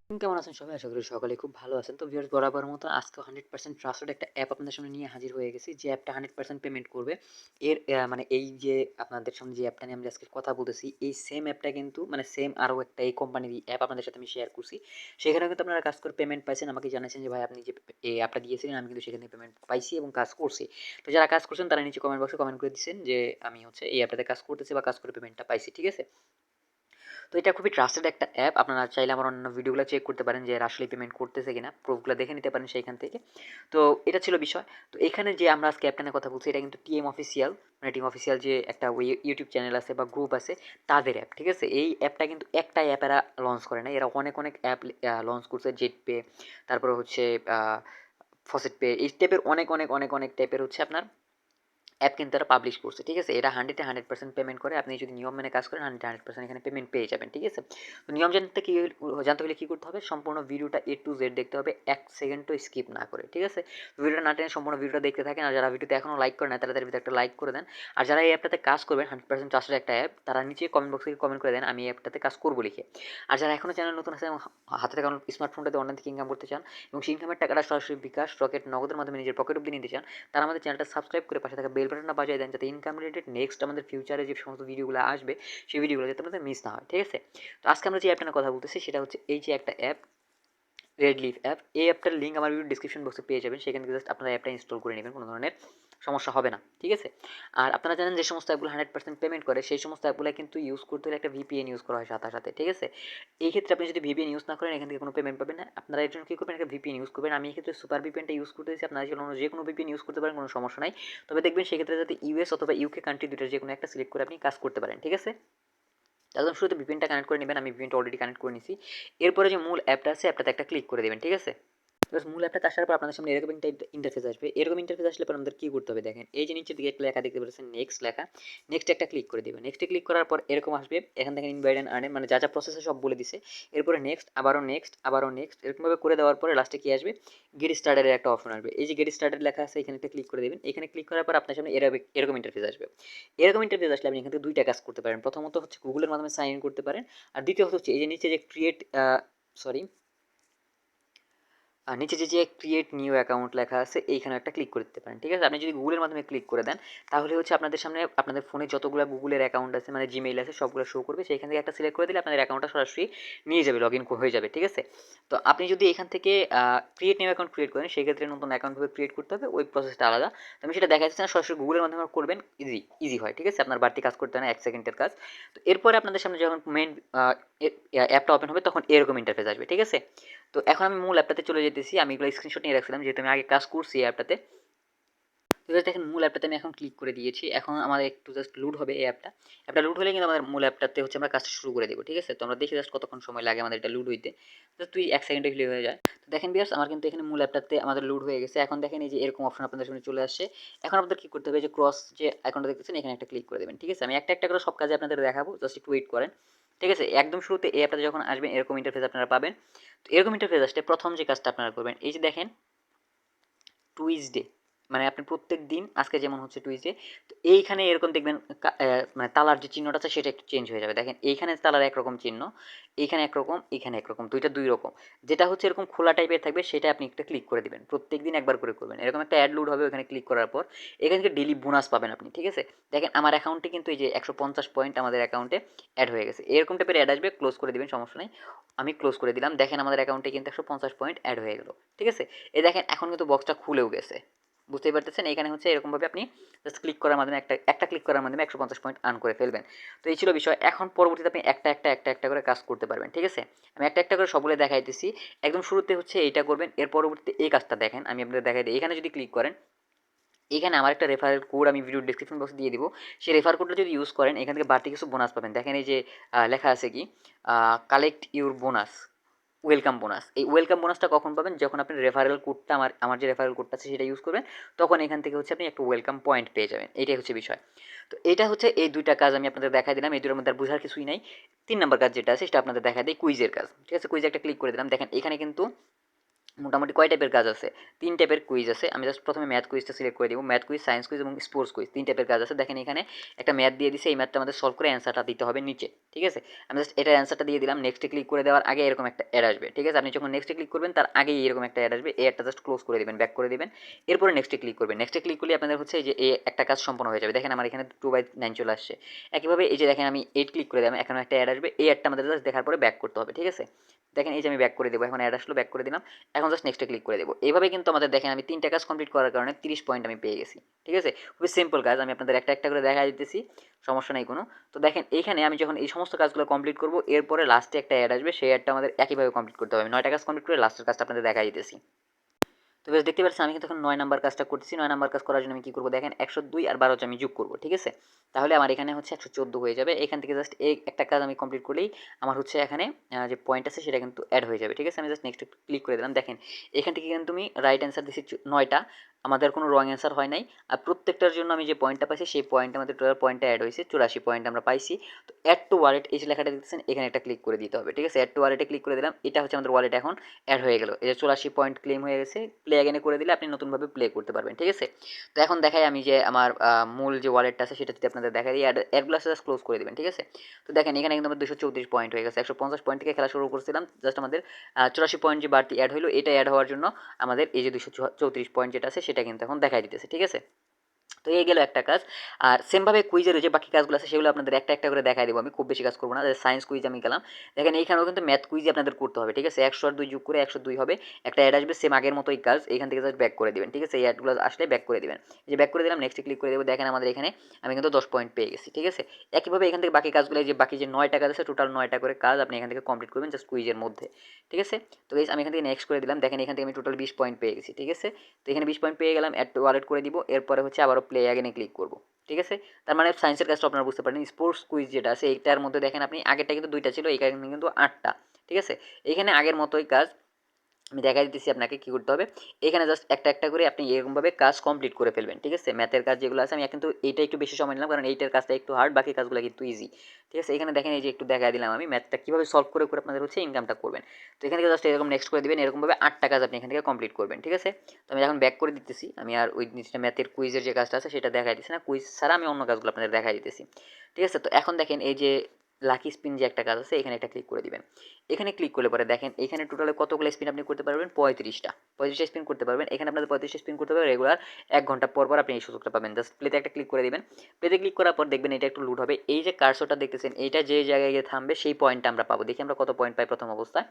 কেমন আছেন সবাই? আশা করি সকলে খুব ভালো আছেন। তো ভিউয়ার্স বরাবরের মতো আজকেও 100% ট্রাস্টেড একটা অ্যাপ আপনাদের সামনে নিয়ে হাজির হয়ে গেছি। যে অ্যাপটা 100% পেমেন্ট করবে। এর মানে এই যে আপনাদের সামনে যে অ্যাপটা নিয়ে আমি আজকে কথা বলতেছি, এই সেম অ্যাপটা কিন্তু মানে সেম আরও একটা এই কোম্পানিরই অ্যাপ আপনাদের সাথে আমি শেয়ার করছি। সেখানেও কিন্তু আপনারা কাজ করে পেমেন্ট পাইছেন। আমাকে জানিয়েছেন যে ভাই আপনি যে এই অ্যাপটা দিয়েছিলেন আমি কিন্তু সেখান থেকে পেমেন্ট পাইছি এবং কাজ করছি। তো যারা কাজ করছেন তারা নিচে কমেন্ট বক্সে কমেন্ট করে দিচ্ছেন যে আমি হচ্ছে এই অ্যাপটাতে কাজ করতেছি বা কাজ করে পেমেন্টটা পাইছি। ঠিক আছে? তো এটা খুবই ট্রাস্টেড একটা অ্যাপ। আপনারা চাইলে আমার অন্যান্য ভিডিওগুলো চেক করতে পারেন যে এরা আসলেই পেমেন্ট করতেছে কিনা। প্রুফগুলো দেখে নিতে পারেন সেইখান থেকে। তো এটা ছিল বিষয়। তো এখানে যে আমরা আজকে অ্যাপটা নিয়ে কথা বলছি এটা কিন্তু টিএম অফিসিয়াল মানে টিম অফিসিয়াল যে একটা ইউটিউব চ্যানেল আছে বা গ্রুপ আছে তাদের অ্যাপ। ঠিক আছে? এই অ্যাপটা কিন্তু একটাই অ্যাপ এরা লঞ্চ করে নাই। এরা অনেক অ্যাপ লঞ্চ করছে। জেট পে, তারপরে হচ্ছে আ ফসেট পে এই টাইপের অনেক টাইপের হচ্ছে আপনার অ্যাপ কিন্তু তারা পাবলিশ করছে। ঠিক আছে? এটা 100% পেমেন্ট করে। আপনি যদি নিয়ম মেনে কাজ করেন 100% এখানে পেমেন্ট পেয়ে যাবেন। ঠিক আছে? তো নিয়ম জানতে হলে কী করতে হবে? সম্পূর্ণ ভিডিওটা A to Z দেখতে হবে ১ সেকেন্ডও স্কিপ না করে। ঠিক আছে? ভিডিওটা না টেনে সম্পূর্ণ ভিডিওটা দেখতে থাকেন। আর যারা ভিডিওতে এখনও লাইক করেন নাই তারা তাদের ভিডিওতে একটা লাইক করে দেন। আর যারা এই অ্যাপটাতে কাজ করবেন 100% ট্রাস্টেড একটা অ্যাপ তারা নিচে কমেন্ট বক্সে কমেন্ট করে দেন আমি এই অ্যাপটাতে কাজ করব লিখে। আর যারা এখনও চ্যানেল নতুন আছে এবং হাতে থাকা স্মার্টফোনটাতে অনলাইন থেকে ইনকাম করতে চান এবং সেই ইনকামের টাকাটা সরাসরি বিকাশ, রকেট, নগদের মাধ্যমে নিজের পকেট অব্দি নিতে চান তারা আমাদের চ্যানেলটা সাবস্ক্রাইব করে পাশে থাকা বেল বাটনটা বাজিয়ে দেন যাতে ইনকাম রিলেটেড নেক্সট আমাদের ফিউচারে যে সমস্ত ভিডিওগুলো আসবে সেই ভিডিওগুলো যাতে আমাদের মিস না হয়। ঠিক আছে? তো আজকে আমরা যে অ্যাপটা নিয়ে কথা বলতেছি সেটা হচ্ছে এই যে একটা অ্যাপ রেড লিফ অ্যাপ। এই অ্যাপটার লিঙ্ক আমার ভিডিও ডিসক্রিপশন বক্সে পেয়ে যাবেন। সেখান থেকে জাস্ট আপনারা অ্যাপটা ইনস্টল করে নেবেন। কোনো ধরনের সমস্যা হবে না। ঠিক আছে? আর আপনারা জানেন যে সমস্ত অ্যাপগুলো 100% পেমেন্ট করে সেই সমস্ত অ্যাপগুলো কিন্তু ইউজ করতে হলে একটা ভিপিএন ইউজ করা হয় সাথে। ঠিক আছে? এই ক্ষেত্রে আপনি যদি ভিপিএন ইউজ না করেন এখান থেকে কোনো পেমেন্ট পাবেন না। আপনারা এর জন্য কী করবেন? একটা ভিপিএন ইউজ করবেন। আমি এক্ষেত্রে সুপার ভিপিএনটা ইউজ করতেছি। আপনারা চাইলে অন্য যে কোনো ভিপিএন ইউজ করতে পারেন, কোনো সমস্যা নাই। তবে দেখবেন সেক্ষেত্রে যাতে ইউএস অথবা ইউকে কান্ট্রি দুইটার যেকোনো একটা সিলেক্ট করে আপনি কাজ করতে পারেন। ঠিক আছে? একদম শুরুতে ভিপিএনটা কানেক্ট করে নেবেন। আমি ভিপিএনটা অলরেডি কানেক্ট করে নিছি। এরপরে যে মূল অ্যাপটা আছে অ্যাপটাতে একটা ক্লিক করে দেবেন। ঠিক আছে? জাস্ট মূল অ্যাপটাতে আসার পর আপনাদের সামনে এরকম একটা ইন্টারফেস আসবে। এরকম ইন্টারফেস আসলে পর আমাদের কী করতে হবে দেখেন। এই যে নিচের দিকে একটা লেখা দেখতে পাচ্ছেন নেক্সট লেখা। নেক্সট একটা ক্লিক করে দিবেন। নেক্সটে ক্লিক করার পর এরকম আসবে। এখান থেকে ইনভাইট অ্যান্ড আর্ন মানে যা প্রসেস সব বলে দিছে। এরপরে নেক্সট, আবারও নেক্সট এরকমভাবে করে দেওয়ার পরে লাস্টে কী আসবে? গেট স্টার্টেড এর একটা অপশন আসবে। এই যে গেট স্টার্টেড লেখা আছে এখানে একটা ক্লিক করে দিবেন। এখানে ক্লিক করার পর আপনার সামনে এরকম ইন্টারফেস আসবে। এরকম ইন্টারফেস আসলে আপনি এখান থেকে ২ টা কাজ করতে পারেন। প্রথমত হচ্ছে গুগলের মাধ্যমে সাইন ইন করতে পারেন। আর দ্বিতীয়ত হচ্ছে এই যে নিচে যে সরি আর নিচে যে ক্রিয়েট নিউ অ্যাকাউন্ট লেখা আছে এইখানে একটা ক্লিক করে দিতে পারেন। ঠিক আছে? আপনি যদি গুগলের মাধ্যমে ক্লিক করে দেন তাহলে হচ্ছে আপনাদের সামনে আপনাদের ফোনে যতগুলো গুগলের অ্যাকাউন্ট আছে মানে জিমেইল আছে সবগুলো শো করবে। সেইখান থেকে একটা সিলেক্ট করে দিলে আপনাদের অ্যাকাউন্টটা সরাসরি নিয়ে যাবে, লগ ইন হয়ে যাবে। ঠিক আছে? তো আপনি যদি এখান থেকে ক্রিয়েট নিউ অ্যাকাউন্ট ক্রিয়েট করেন সেক্ষেত্রে নতুন অ্যাকাউন্টভাবে ক্রিয়েট করতে হবে, ওই প্রসেসটা আলাদা। তো আমি সেটা দেখা যাচ্ছে না, সরাসরি গুগলের মাধ্যমে করবেন, ইজি হয়। ঠিক আছে? আপনার বাড়তি কাজ করতে হয় না, 1 সেকেন্ডের কাজ। তো এরপরে আপনাদের সামনে যখন মেন অ্যাপটা ওপেন হবে তখন এরকম ইন্টারফেস আসবে। ঠিক আছে? তো এখন আমি মূল অ্যাপটাতে চলে যেতেছি। আমি এগুলো স্ক্রিনশট নিয়ে রাখছিলাম যেহেতু আমি আগে কাজ করছি এই অ্যাপটাতে। তো দেখেন মূল অ্যাপটাতে আমি এখন ক্লিক করে দিয়েছি। এখন আমাদের একটু জাস্ট লোড হবে এই অ্যাপটা। অ্যাপটা লোড হলে কিন্তু আমাদের মূল অ্যাপটাতে হচ্ছে আমরা কাজটা শুরু করে দেবো। ঠিক আছে? তো আমরা দেখি জাস্ট কতক্ষণ সময় লাগে আমাদের এটা লোড হইতে। জাস্ট 1 সেকেন্ডে ক্লিক হয়ে যায়। তো দেখেন ভিউয়ার্স আমার কিন্তু এখানে মূল অ্যাপটাতে আমাদের লোড হয়ে গেছে। এখন দেখেন এই যে এরকম অপশন আপনাদের সামনে চলে আসছে। এখন আপনাদের কি করতে হবে? যে ক্রস যে আইকনটা দেখতেছেন এখানে একটা ক্লিক করে দেবেন। ঠিক আছে? আমি একটা করে সব কাজে আপনাদের দেখাবো। জাস্ট একটু ওয়েট করেন। ঠিক আছে? একদম শুরুতে এই অ্যাপটাতে যখন আসবেন এরকম ইন্টারফেস আপনারা পাবেন। তো এরকম ইন্টারফেস আসলে প্রথম যে কাজটা আপনারা করবেন এই যে দেখেন টুইসডে মানে আপনি প্রত্যেক দিন আজকে যেমন হচ্ছে টুইসডে তো এইখানে এরকম দেখবেন মানে তালার যে চিহ্নটা আছে সেটা একটু চেঞ্জ হয়ে যাবে। দেখেন এইখানে তালার একরকম চিহ্ন, এইখানে একরকম, এইখানে একরকম, দুইটা দুই রকম। যেটা হচ্ছে এরকম খোলা টাইপের থাকবে সেটা আপনি একটা ক্লিক করে দিবেন। প্রত্যেক দিন একবার করে করবেন। এরকম একটা অ্যাড লোড হবে, ওখানে ক্লিক করার পর এখান থেকে ডেলি বোনাস পাবেন আপনি। ঠিক আছে? দেখেন আমার অ্যাকাউন্টে কিন্তু এই যে 150 পয়েন্ট আমাদের অ্যাকাউন্টে অ্যাড হয়ে গেছে। এরকম টাইপের অ্যাড আসবে, ক্লোজ করে দিবেন, সমস্যা নেই। আমি ক্লোজ করে দিলাম। দেখেন আমাদের অ্যাকাউন্টে কিন্তু 150 পয়েন্ট অ্যাড হয়ে গেল। ঠিক আছে? এই দেখেন এখন কিন্তু বক্সটা খুলেও গেছে। বুঝতেই পারতেছেন এখানে হচ্ছে এরকমভাবে আপনি জাস্ট ক্লিক করার মাধ্যমে একটা ক্লিক করার মাধ্যমে 150 পয়েন্ট আর্ন করে ফেলবেন। তো এই ছিল বিষয়। এখন পরবর্তীতে আপনি একটা করে কাজ করতে পারবেন। ঠিক আছে? আমি একটা করে সবগুলো দেখাইতেছি। একদম শুরুতে হচ্ছে এইটা করবেন, এর পরবর্তীতে এই কাজটা দেখেন আমি আপনাদের দেখাই দিই। এখানে যদি ক্লিক করেন এখানে আমার একটা রেফারেল কোড আমি ভিডিও ডিসক্রিপশন বক্সে দিয়ে দিব। সেই রেফার কোডটা যদি ইউজ করেন এখান থেকে বাড়তি কিছু বোনাস পাবেন। দেখেন এই যে লেখা আছে কি collect your bonus, welcome bonus. এই ওয়েলকাম বোনাসটা কখন পাবেন? যখন আপনি রেফারেল কোডটা আমার যে রেফারেল কোডটা আছে সেটা ইউজ করবেন তখন এখান থেকে হচ্ছে আপনি একটা ওয়েলকাম পয়েন্ট পেয়ে যাবেন। এইটাই হচ্ছে বিষয়। তো এটা হচ্ছে এই ২টা কাজ আমি আপনাদের দেখাই দিলাম। এই ২টার মধ্যে আর বোঝার কিছুই নাই। ৩ নাম্বার কাজ যেটা আছে সেটা আপনাদের দেখাই দেই কুইজের কাজ। ঠিক আছে? কুইজে একটা ক্লিক করে দিলাম। দেখেন এখানে কিন্তু মোটামুটি কয় টাইপের কাজ আছে? ৩ টাইপের কুইজ আছে। আমি জাস্ট প্রথমে ম্যাথ কুইজটা সিলেক্ট করে দিব। ম্যাথ কুইজ, সায়েন্স কুইজ এবং স্পোর্টস কুইজ ৩ টাইপের কাজ আছে। দেখেন এখানে একটা ম্যাথ দিয়ে দিছে। এই ম্যাথটা আমাদের সলভ করে অ্যান্সারটা দিতে হবে নিচে। ঠিক আছে? আমি জাস্ট এটার অ্যান্সারটা দিয়ে দিলাম। নেক্সটে ক্লিক করে দেওয়ার আগে এরকম একটা অ্যাড আসবে। ঠিক আছে? আপনি যখন নেক্সটে ক্লিক করবেন তার আগেই এরকম একটা অ্যাড আসবে। এই অ্যাডটা জাস্ট ক্লোজ করে দিবেন, ব্যাক করে দিবেন। এরপরে নেক্সটে ক্লিক করবেন। নেক্সটে ক্লিক করলে আপনাদের হচ্ছে এই যে এই একটা কাজ সম্পন্ন হয়ে যাবে। দেখেন আমার এখানে 2/9 চলে আসছে। একইভাবে এই যে দেখেন আমি 8 ক্লিক করে দিলাম। এখানেও একটা অ্যাড আসবে। এই অ্যাডটা আমাদের জাস্ট দেখার পরে ব্যাক করতে হবে। ঠিক আছে? দেখেন এই যে আমি ব্যাক করে দেবো। এখন অ্যাড আসলো, ব্যাক করে দিলাম। এখন জাস্ট নেক্সটে ক্লিক করে দেবো। এইভাবে কিন্তু আমাদের দেখেন আমি 3টা কাজ কমপ্লিট করার কারণে 30 পয়েন্ট আমি পেয়ে গেছি। ঠিক আছে? খুবই সিম্পল কাজ। আমি আপনাদের একটা একটা করে দেখা দিতেছি, সমস্যা নেই কোনো। তো দেখেন এইখানে আমি যখন এই সমস্ত কাজগুলো কমপ্লিট করবো, এরপরে লাস্টে একটা অ্যাড আসবে। সেই অ্যাডটা আমাদের একইভাবে কমপ্লিট করতে হবে। 9টা কাজ কমপ্লিট করে লাস্টের কাজটা আপনাদের দেখা দিতেছি। তো বেশ দেখতে পাচ্ছেন আমি কিন্তু এখন 9 নাম্বার কাজটা করতেছি। 9 নাম্বার কাজ করার জন্য আমি কী করবো দেখেন, 102 আর 12 হচ্ছে আমি যোগ করবো। ঠিক আছে? তাহলে আমার এখানে হচ্ছে 114 হয়ে যাবে। এখান থেকে জাস্ট এই একটা কাজ আমি কমপ্লিট করলেই আমার হচ্ছে এখানে যে পয়েন্ট আছে সেটা কিন্তু অ্যাড হয়ে যাবে। ঠিক আছে? আমি জাস্ট নেক্সট ক্লিক করে দিলাম। দেখেন এখান থেকে কিন্তু আমি রাইট অ্যান্সার দিচ্ছি 9টা, আমাদের কোনো রং অ্যান্সার হয় নাই। আর প্রত্যেকটার জন্য আমি যে পয়েন্টটা পাইছি সেই পয়েন্টটা আমাদের টোটাল পয়েন্টটা অ্যাড হয়েছে, 84 পয়েন্ট আমরা পাইছি। তো অ্যাড টু ওয়ালেট এই যে লেখাটা দেখতেছেন এখানে একটা ক্লিক করে দিতে হবে। ঠিক আছে? অ্যাড টু ওয়ালেটে ক্লিক করে দিলাম। এটা হচ্ছে আমাদের ওয়ালেট এখন অ্যাড হয়ে গেল। এই যে 84 পয়েন্ট ক্লেম হয়ে গেছে। প্লে অ্যাগেনে করে দিলে আপনি নতুনভাবে প্লে করতে পারবেন। ঠিক আছে? তো এখন দেখাই আমি যে আমার মূল যে ওয়ালেটটা আছে সেটা যদি আপনাদের দেখাই দিই, অ্যাডগুলো জাস্ট ক্লোজ করে দেবেন। ঠিক আছে? তো দেখেন এখানে কিন্তু আমার 234 পয়েন্ট হয়ে গেছে। 150 পয়েন্ট থেকে খেলা শুরু করছিলাম। জাস্ট আমাদের 84 পয়েন্ট যে বাড়তি অ্যাড হলো, এটা অ্যাড হওয়ার জন্য আমাদের এই যে 234 পয়েন্ট যেটা আছে সেটা কিন্তু এখন দেখাই দিতেছে। ঠিক আছে? তো এই গেল একটা কাজ। আর সেমভাবে কুইজের যে বাকি কাজগুলো আছে সেগুলো আপনাদের একটা একটা করে দেখাই দেবো। আমি খুব বেশি কাজ করবো না। সায়েন্স কুইজ আমি গেলাম। দেখেন এইখানেও কিন্তু ম্যাথ কুইজই আপনাদের করতে হবে। ঠিক আছে? 100 আর 2 যোগ করে 102 হবে। একটা অ্যাড আসবে সেম আগের মতোই কাজ। এখান থেকে জাস্ট ব্যাক করে দিবেন। ঠিক আছে? এই অ্যাডগুলো আসলে ব্যাক করে দিবেন। এই যে ব্যাক করে দিলাম, নেক্সটে ক্লিক করে দেবো। দেখেন আমাদের এখানে আমি কিন্তু 10 পয়েন্ট পেয়ে গেছি। ঠিক আছে? একইভাবে এখান থেকে বাকি কাজগুলো, যে বাকি যে 9টা কাজ আছে, টোটাল 9টা করে কাজ আপনি এখান থেকে কমপ্লিট করবেন জাস্ট কুইজের মধ্যে। ঠিক আছে? তো গাইস আমি এখান থেকে নেক্সট করে দিলাম। দেখেন এখান থেকে আমি টোটাল 20 পয়েন্ট পেয়ে গেছি। ঠিক আছে? তো এখানে 20 পয়েন্ট পেয়ে গেলাম। অ্যাড টু ওয়ালেট করে দিব। এরপরে হচ্ছে আবারও প্লে অ্যাগেনে ক্লিক করব। ঠিক আছে? তার মানে সায়েন্সের কাজটা আপনারা বুঝতে পারেন। স্পোর্টস কুইজ যেটা আছে এইটার মধ্যে দেখেন আপনি আগেরটা কিন্তু 2টা ছিল, এখানে কিন্তু 8টা। ঠিক আছে? এখানে আগের মতোই কাজ আমি দেখা দিতেছি আপনাকে কী করতে হবে। এখানে জাস্ট একটা একটা করে আপনি এরকমভাবে কাজ কমপ্লিট করে ফেলবেন। ঠিক আছে? ম্যাথের কাজ যেগুলো আছে আমি কিন্তু এইটা একটু বেশি সময় নিলাম, কারণ এইটার কাজটা একটু হার্ড, বাকি কাজগুলো কিন্তু ইজি। ঠিক আছে? এখানে দেখেন এই যে একটু দেখা দিলাম আমি ম্যাথটা কীভাবে সলভ করে করে আপনাদের হচ্ছে ইনকামটা করবেন। তো এখান থেকে জাস্ট এরকম নেক্সট করে দেবেন। এরকমভাবে 8টা কাজ আপনি এখান থেকে কমপ্লিট করবেন। ঠিক আছে? তো আমি এখন ব্যাক করে দিতেছি। আমি আর ওই জিনিসটা ম্যাথের কুইজের যে কাজটা আছে সেটা দেখাই দিচ্ছি না। কুইজ ছাড়া আমি অন্য কাজগুলো আপনাদের দেখাই দিতেছি। ঠিক আছে? তো এখন দেখেন এই যে লাকি স্পিন যে একটা কাজ আছে এখানে একটা ক্লিক করে দিবেন। এখানে ক্লিক করলে পরে দেখেন এখানে টোটালে কতগুলো স্পিন আপনি করতে পারবেন, 35টা। 35টা স্পিন করতে পারবেন। এখানে আপনাদের 35টা স্পিন করতে হবে রেগুলার 1 ঘন্টা পর পর আপনি এই সুযোগটা পাবেন। জাস্ট প্লেতে একটা ক্লিক করে দিবেন। প্লেতে ক্লিক করার পর দেখবেন এটা একটু লুট হবে। এই যে কার্সরটা দেখতেছেন এইটা যে জায়গায় গিয়ে থামবে সেই পয়েন্টটা আমরা পাবো। দেখি আমরা কত পয়েন্ট পাই প্রথম অবস্থায়।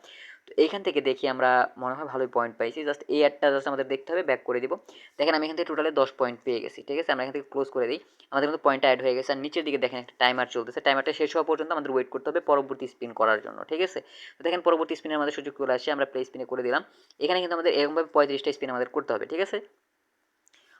তো এইখান থেকে দেখি আমরা মনে হয় ভালোই পয়েন্ট পাইছি। জাস্ট এই অ্যাডটা জাস্ট আমাদের দেখতে হবে, ব্যাক করে দিব। দেখেন আমি এখান থেকে টোটালে 10 পয়েন্ট পেয়ে গেছি। ঠিক আছে? আমরা এখান থেকে ক্লোজ করে দিই। আমাদের কিন্তু পয়েন্টটা অ্যাড হয়ে গেছে। আর নিচের দিকে দেখেন একটা টাইমার চলতেছে। টাইমারটা শেষ হওয়া পর্যন্ত আমাদের ওয়েট করতে হবে পরবর্তী স্পিন করার জন্য। ঠিক আছে? তো দেখেন পরবর্তী স্পিনের আমাদের সুযোগ চলে আসছে। আমরা প্লে স্পিনে করে দিলাম। এখানে কিন্তু আমাদের এরকমভাবে 35টা স্পিন আমাদের করতে হবে। ঠিক আছে?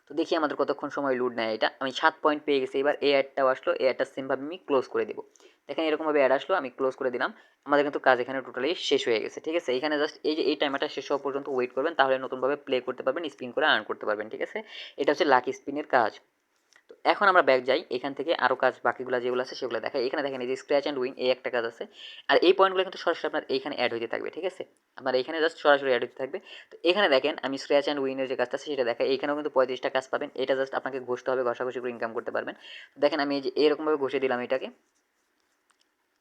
তো দেখি আমাদের কতক্ষণ সময় লুড নেয় এটা। আমি 7 পয়েন্ট পেয়ে গেছি। এবার এই অ্যাডটাও আসলো। এই অ্যাডটা সেমভাবে আমি ক্লোজ করে দেবো। দেখেন এরকমভাবে অ্যাড আসলো, আমি ক্লোজ করে দিলাম। আমাদের কিন্তু কাজ এখানে টোটালি শেষ হয়ে গেছে। ঠিক আছে? এখানে জাস্ট এই যে এই টাইমারটা শেষ হওয়া পর্যন্ত ওয়েট করবেন, তাহলে নতুনভাবে প্লে করতে পারবেন, স্পিন করে আর্ন করতে পারবেন। ঠিক আছে? এটা হচ্ছে লাকি স্পিনের কাজ। তো এখন আমরা ব্যাক যাই। এখান থেকে আরও কাজ বাকিগুলো যেগুলো আছে সেগুলো দেখাই। এখানে দেখেন এই যে স্ক্র্যাচ অ্যান্ড উইন এই একটা কাজ আছে। আর এই পয়েন্টগুলো কিন্তু সরাসরি আপনার এইখানে অ্যাড হইতে থাকবে। ঠিক আছে? আপনার এখানে জাস্ট সরাসরি অ্যাড হইতে থাকবে। তো এখানে দেখেন আমি স্ক্র্যাচ অ্যান্ড উইনের যে কাজটা আছে সেটা দেখাই। এইখানেও কিন্তু 35টা কাজ পাবেন। এটা জাস্ট আপনাকে ঘষতে হবে, ঘষাঘষি করে ইনকাম করতে পারবেন। দেখেন আমি এই যে এরকমভাবে ঘষে দিলাম এটাকে।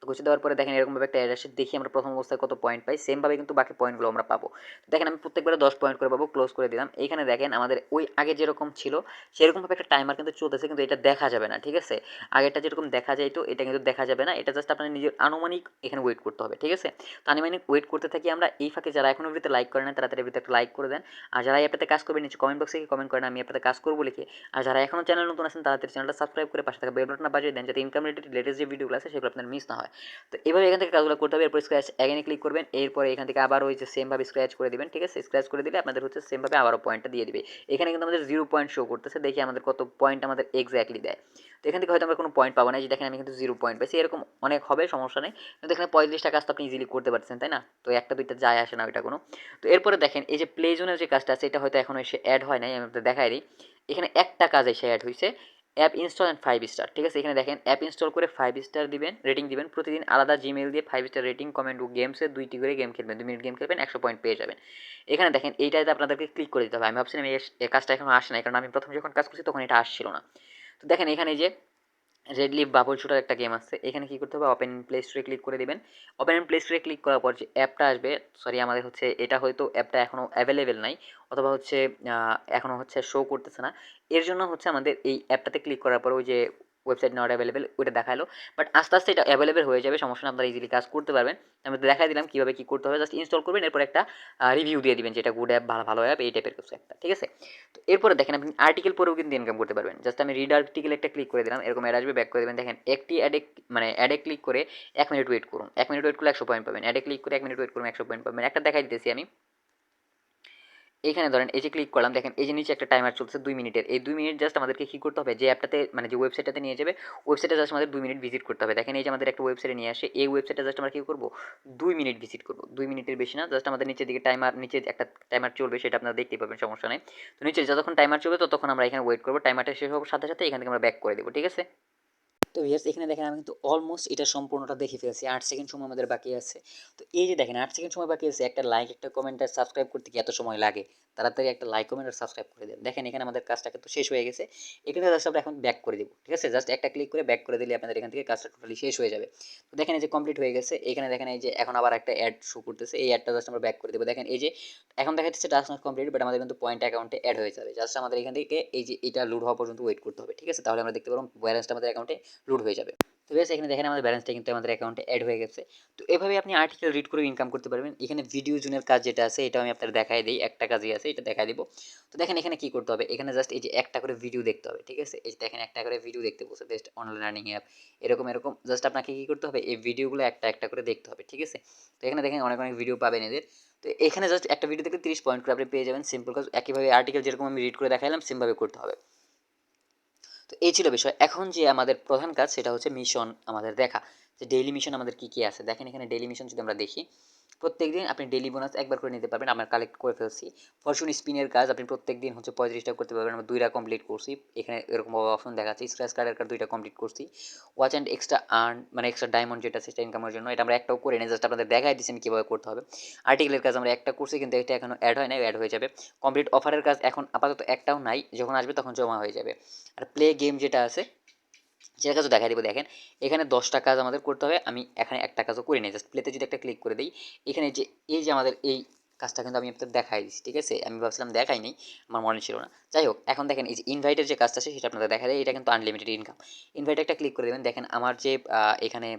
তো ঘুষে দেওয়ার পরে দেখেন এরকমভাবে একটা অ্যাড আসে। দেখি আমরা প্রথম অবস্থায় কত পয়েন্ট পাই। সেমভাবে কিন্তু বাকি পয়েন্টগুলো আমরা পাবো। দেখেন আমি প্রত্যেকবারে 10 পয়েন্ট করে পাবো। ক্লোজ করে দিলাম। এইখানে দেখেন আমাদের ওই আগে যেরকম ছিল সেরকমভাবে একটা টাইমার কিন্তু চলতেছে, কিন্তু এটা দেখা যাবে না। ঠিক আছে? আগেরটা যেরকম দেখা যাইতো এটা কিন্তু দেখা যাবে না। এটা জাস্ট আপনার নিজের আনুমানিক এখানে ওয়েট করতে হবে। ঠিক আছে? তো আনুমানিক ওয়েট করতে থাকি আমরা। এই ফাঁকে যারা এখনো ভিডিওতে লাইক করে না তারা তাদের ভিডিওতে একটা লাইক করে দেন। আর যারা এই অ্যাপটাতে কাজ করবেন নিচে কমেন্ট বক্সে গিয়ে কমেন্ট করেন আমি অ্যাপটাতে কাজ করবো লিখে। আর যারা এখনো চ্যানেল নতুন আছেন তারা তাদের চ্যানেলটা সাবস্ক্রাইব করে পাশে থাকা বেল বাটনটা বাজিয়ে দেন, যাতে ইনকাম রিলেটেড লেটেস্ট যে ভিডিওগুলো আছে সেগুলো আপনার মিস না হয়। তো এভাবে এখান থেকে কাজগুলো করতে হবে। এরপর স্ক্র্যাচ অ্যাগেনে ক্লিক করবেন। এরপরে এখান থেকে আবার ওই যে সেমভাবে স্ক্র্যাচ করে দিবেন। ঠিক আছে? স্ক্র্যাচ করে দিলে আপনাদের হচ্ছে সেমভাবে আবারও পয়েন্টটা দিয়ে দিবে। এখানে কিন্তু আমাদের 0 পয়েন্ট শো করতেছে। দেখি আমাদের কত পয়েন্ট আমাদের এক্স্যাক্টলি দেয়। তো এখান থেকে হয়তো আমরা কোনো পয়েন্ট পাবো না। যে দেখেন আমি কিন্তু 0 পয়েন্ট পাইছি। এরকম অনেক হবে, সমস্যা নেই। কিন্তু এখানে 35টা কাজ তো আপনি ইজিলি করতে পারছেন, তাই না? তো একটা দুইটা যায় আসে না ওইটা কোনো। তো এরপরে দেখেন এই যে প্লে জোনের যে কাজটা আছে এটা হয়তো এখনো এসে অ্যাড হয় নাই, আমি আপনাদের দেখাই দিই। এখানে একটা কাজ এসে অ্যাড হয়েছে। অ্যাপ ইনস্টল অ্যান্ড 5 স্টার, ঠিক আছে? এখানে দেখেন অ্যাপ ইনস্টল করে 5 স্টার দিবেন, রেটিং দিবেন, প্রতিদিন আলাদা জিমেইল দিয়ে 5 স্টার রেটিং, কমেন্ট ও গেমসে 2টি করে গেম খেলবেন, 2 মিনিট গেম খেলবেন, 100 পয়েন্ট পেয়ে যাবেন। এখানে দেখেন এইটাতে আপনাদেরকে ক্লিক করে দিতে হবে। আমি ভাবছিলাম এই কাজটা এখনো আসে নাই, কারণ আমি প্রথম যখন কাজ করছি তখন এটা আসছিল না। তো দেখেন এখানে এই যে রেড লিফ বাবল শুটার একটা গেম আছে, এখানে কি করতে হবে, ওপেন প্লে স্টোরে ক্লিক করে দিবেন। ওপেন প্লে স্টোরে ক্লিক করার পর যে অ্যাপটা আসবে, সরি আমাদের হচ্ছে এটা হয়তো অ্যাপটা এখনও অ্যাভেলেবেল নাই, অথবা হচ্ছে এখনও হচ্ছে শো করতেছে না। এর জন্য হচ্ছে আমাদের এই অ্যাপটাতে ক্লিক করার পর ওই যে ওয়েবসাইট নট অ্যাভেলেবেল ওইটা দেখালো, বাট আস্তে আস্তে এটা অ্যাভেলেবেল হয়ে যাবে, সমস্যা না, আপনারা ইজিলি কাজ করতে পারবেন। আমি তো দেখাই দিলাম কীভাবে কী করতে হবে, জাস্ট ইনস্টল করবেন, এরপর একটা রিভিউ দিয়ে দিবেন যেটা গুড অ্যাপ, ভালো ভালো অ্যাপ, এই টাইপের কিছু একটা, ঠিক আছে? তো এরপরে দেখেন আপনি আর্টিকেল পরেও কিন্তু ইনকাম করতে পারবেন। জাস্ট আমি রিড আর্টিকেল একটা ক্লিক করে দিলাম, এরকম অ্যাড আসবে, ব্যাক করে দেবেন। দেখেন একটি অ্যাডে মানে অ্যাডে ক্লিক করে 1 মিনিট ওয়েট করুন, 1 মিনিট ওয়েট করলে 100 পয়েন্ট পাবেন। অ্যাডে ক্লিক করে 1 মিনিট ওয়েট করুন, 100 পয়েন্ট পাবেন। একটা দেখাই দিতেছি আমি, এখানে ধরেন এই যে ক্লিক করলাম, দেখেন এই যে নিচে একটা টাইমার চলছে 2 মিনিটের। এই 2 মিনিট জাস্ট আমাদেরকে কী করতে হবে, যে অ্যাপটাতে মানে যে ওয়েবসাইটটাতে নিয়ে যাবে, ওয়েবসাইটে জাস্ট আমাদের 2 মিনিট ভিজিট করতে হবে। দেখেন এই যে আমাদের একটা ওয়েবসাইটে নিয়ে আসে, এই ওয়েবসাইটে জাস্ট আমরা কী করবো, 2 মিনিট ভিজিট করবো, 2 মিনিটের বেশি না। জাস্ট আমাদের নিচের দিকে টাইমার, নিচে একটা টাইমার চলবে, সেটা আপনারা দেখতেই পাবেন, সমস্যা নেই। তো নিচে যতক্ষণ টাইমার চলবে ততক্ষণ আমরা এখানে ওয়েট করবো, টাইমারটা শেষ হওয়ার সাথে সাথে এখান থেকে আমরা ব্যাক করে দেবো, ঠিক আছে? তো ভিউয়ার্স এখানে দেখেন আমি কিন্তু অলমোস্ট এটা সম্পূর্ণটা দেখে ফেলেছি, 8 সেকেন্ড সময় আমাদের বাকি আছে। তো এই যে দেখেন 8 সেকেন্ড সময় বাকি আছে, একটা লাইক, একটা কমেন্ট আর সাবস্ক্রাইব করতে কি এত সময় লাগে? তাড়াতাড়ি একটা লাইক, কমেন্ট আর সাবস্ক্রাইব করে দেন। দেখেন এখানে আমাদের কাজটা কিন্তু শেষ হয়ে গেছে। এখানে জাস্ট আমরা এখন ব্যাক করে দিব, ঠিক আছে? জাস্ট একটা ক্লিক করে ব্যাক করে দিলে আপনাদের এখান থেকে কাজটা টোটালি শেষ হয়ে যাবে। তো দেখেন এই যে কমপ্লিট হয়ে গেছে। এখানে দেখেন এই যে এখন আবার একটা অ্যাড শো করতেছে, এই অ্যাডটা জাস্ট আমরা ব্যাক করে দেবো। দেখেন এই যে এখন দেখা যাচ্ছে টাস্ক নট কমপ্লিট, বাট আমাদের কিন্তু পয়েন্ট অ্যাকাউন্টে অ্যাড হয়ে যাবে। জাস্ট আমাদের এখান থেকে এই যে এটা লোড হওয়া পর্যন্ত ওয়েট করতে হবে, ঠিক আছে? তাহলে আমরা দেখতে পারবো ব্যালেন্সটা আমাদের অ্যাকাউন্টে লোড হয়ে যাবে। তো বেশ এখানে দেখেন আমাদের ব্যালেন্সটা কিন্তু আমাদের অ্যাকাউন্টে অ্যাড হয়ে গেছে। তো এভাবে আপনি আর্টিকেল রিড করে ইনকাম করতে পারবেন। এখানে ভিডিও জুনের কাজ যেটা আছে এটাও আমি আপনাদের দেখাই দিই, একটা কাজই আছে, এটা দেখাই দিব। তো দেখেন এখানে কি করতে হবে, এখানে জাস্ট এই যে একটা করে ভিডিও দেখতে হবে, ঠিক আছে? এই যে দেখেন একটা করে ভিডিও দেখতে বলছে, বেস্ট অনলাইন আর্নিং অ্যাপ, এরকম এরকম জাস্ট আপনাকে কি করতে হবে, এই ভিডিওগুলো একটা একটা করে দেখতে হবে, ঠিক আছে? তো এখানে দেখেন অনেক অনেক ভিডিও পাবেন এদের। তো এখানে জাস্ট একটা ভিডিও দেখলে 30 পয়েন্ট করে আপনি পেয়ে যাবেন, সিম্পল কাজ। একইভাবে আর্টিকেল যেরকম আমি রিড করে দেখাইলাম সেমভাবে করতে হবে। তো এই ছিল বিষয়। এখন যে আমাদের প্রধান কাজ সেটা হচ্ছে মিশন আমাদের দেখা, যে ডেইলি মিশন আমাদের কী কী আছে। দেখেন এখানে ডেইলি মিশন যদি আমরা দেখি, প্রত্যেকদিন আপনি ডেইলি বোনাস একবার করে নিতে পারবেন, আমরা কালেক্ট করে ফেলছি। ফরচুন স্পিনের কাজ আপনি প্রত্যেকদিন হচ্ছে 35টা করতে পারবেন, আমরা 2টা কমপ্লিট করছি। এখানে এরকমভাবে অপশন দেখাচ্ছে। স্ক্র্যাচ কার্ডের কার্ড 2টা কমপ্লিট করছি। ওয়াচ অ্যান্ড এক্সট্রা আর্ন মানে এক্সট্রা ডায়মন্ড যেটা সেটা ইনকামের জন্য, এটা আমরা একটাও করে নিই, জাস্ট আপনাদের দেখাই দিচ্ছি আমি কীভাবে করতে হবে। আর্টিকেলের কাজ আমরা একটা করছি, কিন্তু এটা এখনো অ্যাড হয় নাই, অ্যাড হয়ে যাবে। কমপ্লিট অফারের কাজ এখন আপাতত একটাও নাই, যখন আসবে তখন জমা হয়ে যাবে। আর প্লে গেম যেটা আছে সেটা কাজও দেখা দিব। দেখেন এখানে 10টা কাজ আমাদের করতে হবে, আমি এখানে একটা কাজও করি নাই, জাস্ট প্লেতে যদি একটা ক্লিক করে দিই, এখানে যে এই যে আমাদের এই কাজটা কিন্তু আমি আপনাদের দেখাই দিচ্ছি, ঠিক আছে? আমি ভাবছিলাম দেখাই নি, আমার মনে ছিল না। যাই হোক, এখন দেখেন এই যে ইনভাইটের যে কাজটা আছে সেটা আপনাদের দেখা দেয়, এটা কিন্তু আনলিমিটেড ইনকাম। ইনভাইটে একটা ক্লিক করে দেবেন, দেখেন আমার যে এখানে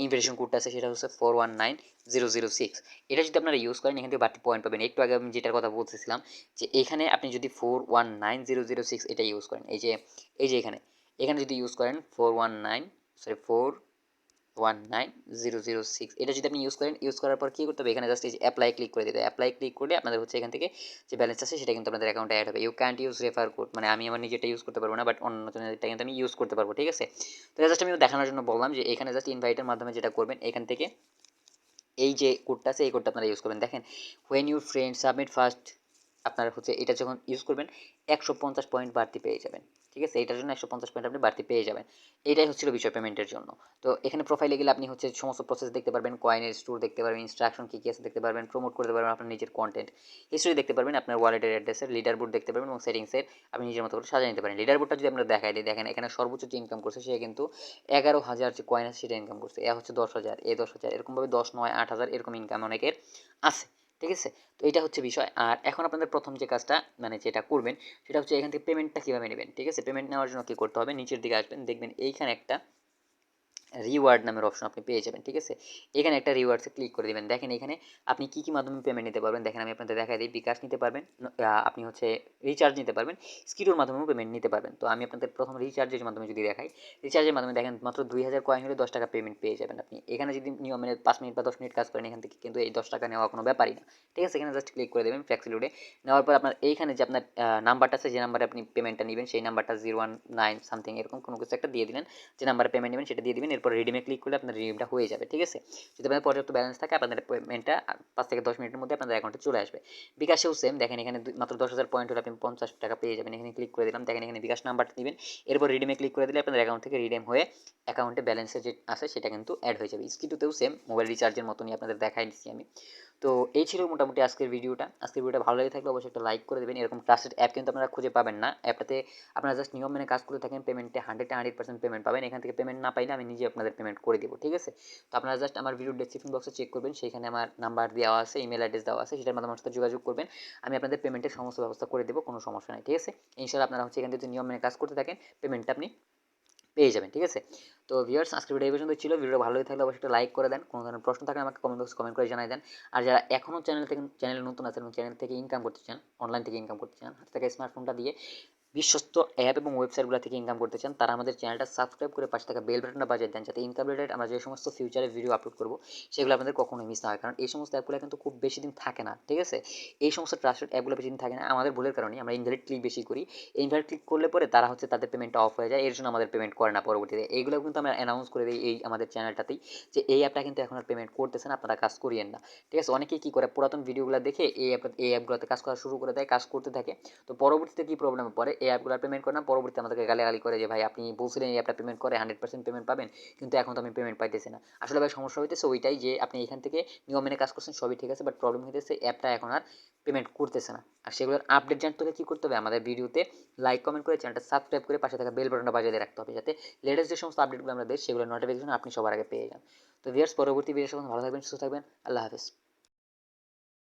ইনভিটেশন কোডটা আছে সেটা হচ্ছে 419006। এটা যদি আপনারা ইউজ করেন এখান থেকে বাড়তি পয়েন্ট পাবেন। একটু আগে আমি যেটার কথা বলতেছিলাম, যে এখানে আপনি যদি 419006 এটা ইউজ করেন, এই যে এখানে এখানে যদি ইউজ করেন 419006, এটা যদি আপনি ইউজ করেন, ইউজ করার পর কী করতে হবে, এখানে জাস্ট এই যে অ্যাপ্লাই ক্লিক করে দিতে, অ্যাপ্লাই ক্লিক করলে আপনাদের হচ্ছে এখান থেকে যে ব্যালেন্স আছে সেটা কিন্তু আপনাদের অ্যাকাউন্টে অ্যাড হবে। You can't use refer code, মানে আমি আমার নিজেরটা ইউজ করতে পারবো না, বাট অন্যজনেরটা কিন্তু আমি ইউজ করতে পারবো, ঠিক আছে? তো জাস্ট আমি দেখানোর জন্য বললাম যে এখানে জাস্ট ইনভাইটের মাধ্যমে যেটা করবেন, এখান থেকে এই যে কোডটা আছে এই কোডটা আপনারা ইউজ করবেন। দেখেন when your friend submit first, আপনারা হচ্ছে এটা যখন ইউজ করবেন 150 পয়েন্ট বাড়তি পেয়ে যাবেন, ঠিক আছে? এটার জন্য 150 পয়েন্ট আপনি বাড়তি পেয়ে যাবেন। এইটাই হচ্ছিল বিষয় পেমেন্টের জন্য। তো এখানে প্রোফাইলে গেলে আপনি হচ্ছে সমস্ত প্রসেস দেখতে পারবেন, কয়েনের স্টোর দেখতে পারবেন, ইনস্ট্রাকশন কী কী আছে দেখতে পারবেন, প্রমোট করতে পারবেন আপনার নিজের কন্টেন্ট, হিস্ট্রি দেখতে পারবেন, আপনার ওয়ালেটের অ্যাড্রেসের লিডার বোর্ড দেখতে পারবেন, এবং সেটিংসের আপনি নিজের মতো করে সাজিয়ে নিতে পারেন। লিডার বোর্ডটা যদি আমরা দেখাই দিই, দেখেন এখানে সর্বোচ্চ যে ইনকাম করছে সে কিন্তু 11,000 যে কয়েন আছে সেটা ইনকাম করছে, এ হচ্ছে 10,000, এ 10,000, এরকমভাবে 10, 9, 8,000 এরকম ইনকাম অনেকের আছে, ঠিক আছে? তো এটা হচ্ছে বিষয়। আর এখন আপনাদের প্রথম যে কাজটা মানে যেটা করবেন সেটা হচ্ছে এখান থেকে পেমেন্টটা কীভাবে নেবেন, ঠিক আছে? পেমেন্ট নেওয়ার জন্য কী করতে হবে, নিচের দিকে আসবেন, দেখবেন এইখানে একটা রিওয়ার্ড নামের অপশন আপনি পেয়ে যাবেন, ঠিক আছে? এখানে একটা রিওয়ার্ডসে ক্লিক করে দেবেন। দেখেন এখানে আপনি কী কী মাধ্যমে পেমেন্ট নিতে পারবেন, দেখেন আমি আপনাদের দেখাই দিই। বিকাশ নিতে পারবেন, আপনি হচ্ছে রিচার্জ নিতে পারবেন, স্কিডোর মাধ্যমেও পেমেন্ট নিতে পারবেন। তো আমি আপনাদের প্রথম রিচার্জের মাধ্যমে যদি দেখাই, রিচার্জের মাধ্যমে দেখেন মাত্র 2000 কয়েন হলে 10 টাকা পেমেন্ট পেয়ে যাবেন আপনি। এখানে যদি নিয়মে 5 মিনিট বা 10 মিনিট কাজ করেন এখান থেকে কিন্তু এই 10 টাকা নেওয়া কোনো ব্যাপারই না, ঠিক আছে? এখানে জাস্ট ক্লিক করে দেবেন ফ্লেক্সিলোডে। নেওয়ার পর আপনার এইখানে যে আপনার নাম্বারটা আছে, যে নাম্বারে আপনি পেমেন্টটা নেবেন সেই নাম্বারটা 019 সামথিং এরকম কোনো কিছু একটা দিয়ে দিলেন, যে নাম্বারে পেমেন্ট নেবেন সেটা দিয়ে দিবেন। এরপর রিডিমে ক্লিক করলে আপনার রিডিমটা হয়ে যাবে, ঠিক আছে। যদি আপনাদের পর্যাপ্ত ব্যালেন্স থাকে আপনাদের পেমেন্টটা 5 থেকে 10 মিনিটের মধ্যে আপনাদের অ্যাকাউন্টে চলে আসবে। বিকাশেও সেম, দেখেন এখানে মাত্র 10,000 পয়েন্ট হলে আপনি 50 টাকা পেয়ে যাবেন। এখানে ক্লিক করে দিলাম, দেখেন এখানে বিকাশ নাম্বারটা দিবেন, এরপর রিডিমে ক্লিক করে দিলে আপনাদের অ্যাকাউন্ট থেকে রিডিম হয়ে অ্যাকাউন্টে ব্যালেন্সে যে আছে সেটা কিন্তু অ্যাড হয়ে যাবে। স্কিটুতেও সেম, মোবাইল রিচার্জের মতনই আপনাদের দেখাই দিচ্ছি আমি। তো এই ছিল মোটামুটি আজকের ভিডিওটা। আজকের ভিডিওটা ভালো লেগে থাকলে অবশ্যই একটা লাইক করে দেবেন। এরকম ট্রাস্টেড অ্যাপ কিন্তু আপনারা খুঁজে পাবেন না। অ্যাপটাতে আপনারা জাস্ট নিয়ম মেনে কাজ করতে থাকেন, পেমেন্টে 100% পেমেন্ট পাবেন। এখান থেকে পেমেন্ট না পাইলে আমি নিজে আপনাদের পেমেন্ট করে দেবো, ঠিক আছে। তো আপনারা জাস্ট আমার ভিডিও ডেসক্রিপশন বক্সে চেক করবেন, সেখানে আমার নাম্বার দেওয়া আছে, ইমেল অ্যাড্রেস দেওয়া আছে, সেটার মাধ্যমে আমার সাথে যোগাযোগ করবেন। আমি আপনাদের পেমেন্টের সমস্ত ব্যবস্থা করে দেবো, কোনো সমস্যা নাই, ঠিক আছে। ইনশাআল্লাহ আপনারা হচ্ছে এখান থেকে নিয়ম মেনে কাজ করতে থাকেন, পেমেন্টটা আপনি পেয়ে যাবেন, ঠিক আছে। তো ভিউয়ার্স আজকের ভিডিও এই পর্যন্ত ছিল। ভিডিওটা ভালো লেগে থাকলে অবশ্যই একটা লাইক করে দেন, কোনো ধরনের প্রশ্ন থাকলে আমাকে কমেন্ট বক্সে কমেন্ট করে জানাই দেন। আর যারা এখনও চ্যানেলে নতুন আছেন এবং চ্যানেল থেকে ইনকাম করতে চান, অনলাইন থেকে ইনকাম করতে চান, হাতে থাকা স্মার্টফোনটা দিয়ে বিশ্বস্ত অ্যাপ এবং ওয়েবসাইটগুলো থেকে ইনকাম করতে চান, তারা আমাদের চ্যানেলটা সাবস্ক্রাইব করে পাশে থাকা বেল বাটনটা বাজিয়ে দেন, যাতে ইনকাম রিলেটেড আমরা যে সমস্ত ফিউচারে ভিডিও আপলোড করবো সেগুলো আপনাদের কখনোই মিস না হয়। কারণ এই সমস্ত অ্যাপগুলো কিন্তু খুব বেশি দিন থাকে না, ঠিক আছে। এই সমস্ত ট্রাস্টেড অ্যাপগুলো বেশি দিন থাকে না আমাদের ভুলের কারণে, আমরা ইনভ্যালিড ক্লিক বেশি করি। এই ইনভ্যালিড ক্লিক করলে পরে তারা হচ্ছে তাদের পেমেন্টটা অফ হয়ে যায়, এর জন্য আমাদের পেমেন্ট করে না পরবর্তীতে। এইগুলো কিন্তু আমরা অ্যানাউন্স করে দিই এই আমাদের চ্যানেলটাতেই, যে এই অ্যাপটা কিন্তু এখন আর পেমেন্ট করতেছে না, আপনারা কাজ করিয়েন না, ঠিক আছে। অনেকেই কী করে, পুরাতন ভিডিওগুলো দেখে এই অ্যাপগুলোতে কাজ করা শুরু করে দেয়, কাজ করতে থাকে। তো পরবর্তীতে কী প্রবলেমে পড়ে, এই অ্যাপগুলো পেমেন্ট করে না, পরবর্তীতে আমাদেরকে গালাগালি করে যে ভাই আপনি বলছিলেন এই অ্যাপটা পেমেন্ট করে 100% পেমেন্ট পাবেন, কিন্তু এখন তো আমি পেমেন্ট পাইতেছি না। আসলে ভাই সমস্যা হইতেছে ওইটাই, যে আপনি এখান থেকে নিয়ম মেনে কাজ করছেন সবই ঠিক আছে, বাট প্রবলেম হইতেছে অ্যাপটা এখন আর পেমেন্ট করতেছে না। আর সেগুলোর আপডেট জানতে হলে কী করতে হবে, আমাদের ভিডিওতে লাইক কমেন্ট করে চ্যানেলটা সাবস্ক্রাইব করে পাশে থাকা বেল বাটনটা বাজিয়ে দিয়ে রাখতে হবে, যাতে লেটেস্ট যে সমস্ত আপডেটগুলো আমরা দিই সেগুলো নোটিফিকেশন আপনি সবার আগে পেয়ে যান। তো ভিউয়ার্স পরবর্তী ভিডিওর সাথে ভালো থাকবেন, সুস্থ থাকবেন, আল্লাহ হাফেজ।